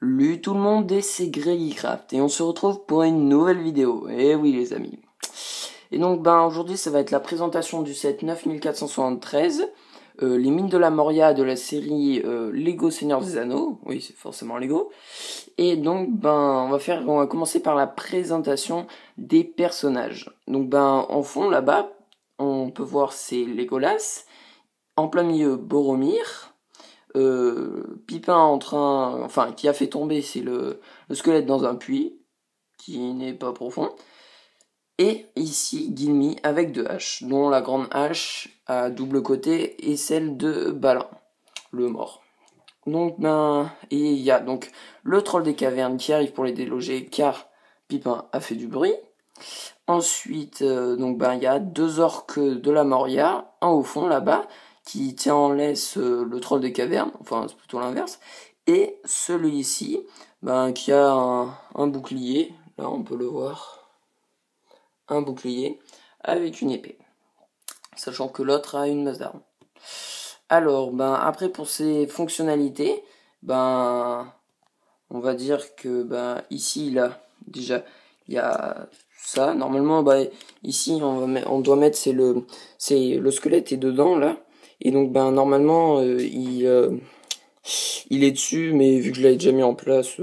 Salut tout le monde, et c'est GreggieCraft et on se retrouve pour une nouvelle vidéo. Et oui les amis. Et donc aujourd'hui ça va être la présentation du set 9473, les mines de la Moria de la série Lego Seigneur des Anneaux. Oui, c'est forcément Lego. Et donc on va commencer par la présentation des personnages. Donc en fond là-bas, on peut voir c'est Legolas, en plein milieu Boromir. Pipin qui a fait tomber, c'est le squelette dans un puits qui n'est pas profond. Et ici Gilmy avec deux haches, dont la grande hache à double côté est celle de Balin, le mort. Donc et il y a donc le troll des cavernes qui arrive pour les déloger car Pipin a fait du bruit. Ensuite il y a deux orques de la Moria, un au fond là-bas qui tient en laisse le troll des cavernes, enfin c'est plutôt l'inverse, et celui-ci qui a un bouclier, là on peut le voir, un bouclier avec une épée, sachant que l'autre a une masse d'armes. Alors après pour ses fonctionnalités, on va dire que ici là déjà il y a ça. Normalement ici on doit mettre c'est le squelette est dedans là. Et donc normalement il est dessus, mais vu que je l'avais déjà mis en place,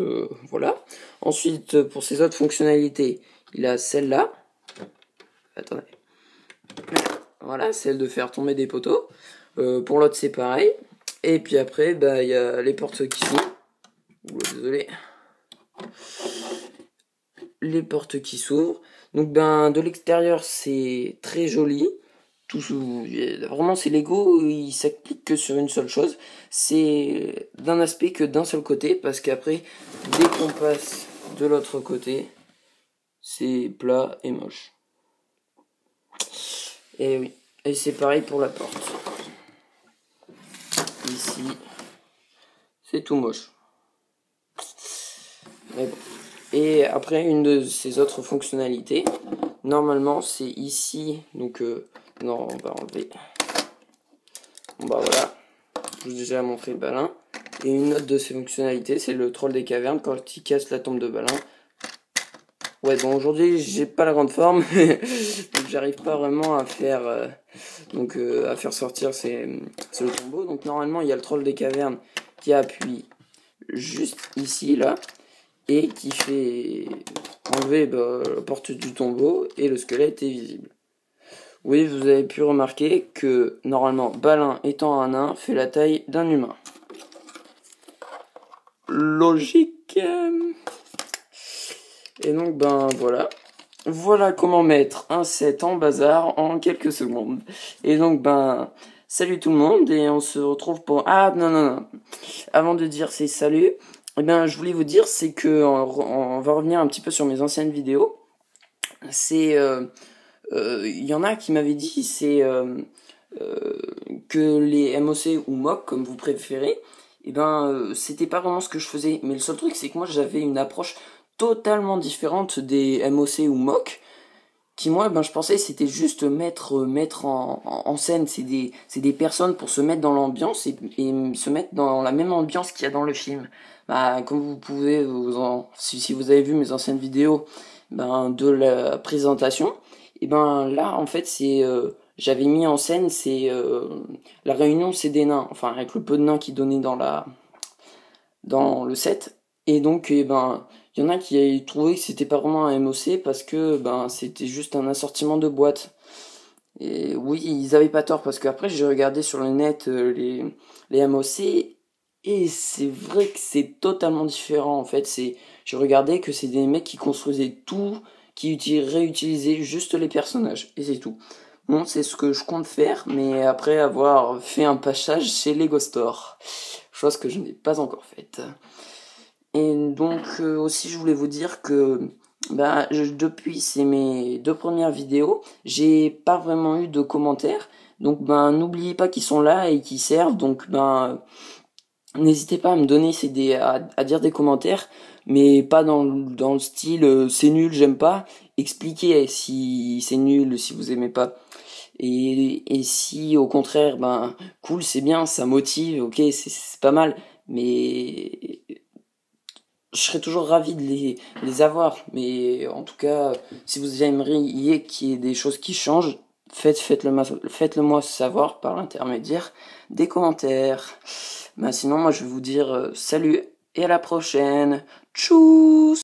voilà. Ensuite pour ses autres fonctionnalités, il a celle-là. Attendez. Voilà, celle de faire tomber des poteaux. Pour l'autre c'est pareil. Et puis après il y a les portes qui s'ouvrent. Désolé. Les portes qui s'ouvrent. Donc de l'extérieur c'est très joli. Vraiment c'est Lego, il s'applique que sur une seule chose, c'est d'un aspect que d'un seul côté, parce qu'après dès qu'on passe de l'autre côté c'est plat et moche. Et oui, et c'est pareil pour la porte, ici c'est tout moche, mais bon. Et après une de ces autres fonctionnalités, normalement c'est ici, donc non on va enlever. Voilà, je vous ai déjà montré Balin. Et une autre de ses fonctionnalités, c'est le troll des cavernes quand il casse la tombe de Balin. Ouais, aujourd'hui j'ai pas la grande forme, donc j'arrive pas vraiment à faire à faire sortir le tombeau. Donc normalement il y a le troll des cavernes qui appuie juste ici là et qui fait enlever la porte du tombeau et le squelette est visible. Oui, vous avez pu remarquer que normalement Balin étant un nain fait la taille d'un humain. Logique. Et donc voilà comment mettre un set en bazar en quelques secondes. Et donc salut tout le monde et on se retrouve pour non. Avant de dire c'est salut, je voulais vous dire c'est que on va revenir un petit peu sur mes anciennes vidéos. C'est y en a qui m'avaient dit que les MOC ou MOC comme vous préférez, c'était pas vraiment ce que je faisais. Mais le seul truc c'est que moi j'avais une approche totalement différente des MOC ou MOC, qui moi je pensais c'était juste mettre en scène, c'est des personnes pour se mettre dans l'ambiance et se mettre dans la même ambiance qu'il y a dans le film. Comme vous pouvez si vous avez vu mes anciennes vidéos de la présentation, et là en fait c'est j'avais mis en scène la réunion c'est des nains, enfin avec le peu de nains qui donnaient dans le set. Et donc il y en a qui avaient trouvé que c'était pas vraiment un MOC parce que c'était juste un assortiment de boîtes. Et oui, ils avaient pas tort, parce qu'après j'ai regardé sur le net les MOC et c'est vrai que c'est totalement différent. En fait, j'ai regardé que c'est des mecs qui construisaient tout, qui réutilisaient juste les personnages et c'est tout. Bon, c'est ce que je compte faire, mais après avoir fait un passage chez Lego Store, chose que je n'ai pas encore faite. Et donc aussi je voulais vous dire que depuis mes 2 premières vidéos, j'ai pas vraiment eu de commentaires. Donc n'oubliez pas qu'ils sont là et qu'ils servent. Donc n'hésitez pas à me donner à dire des commentaires, mais pas dans le style c'est nul, j'aime pas. Expliquez si c'est nul, si vous aimez pas. Et si au contraire cool, c'est bien, ça motive, ok, c'est pas mal, mais je serais toujours ravi de les avoir. Mais en tout cas, si vous aimeriez qu'il y ait des choses qui changent, faites-le moi savoir par l'intermédiaire des commentaires. Sinon, moi je vais vous dire salut et à la prochaine. Tchuss!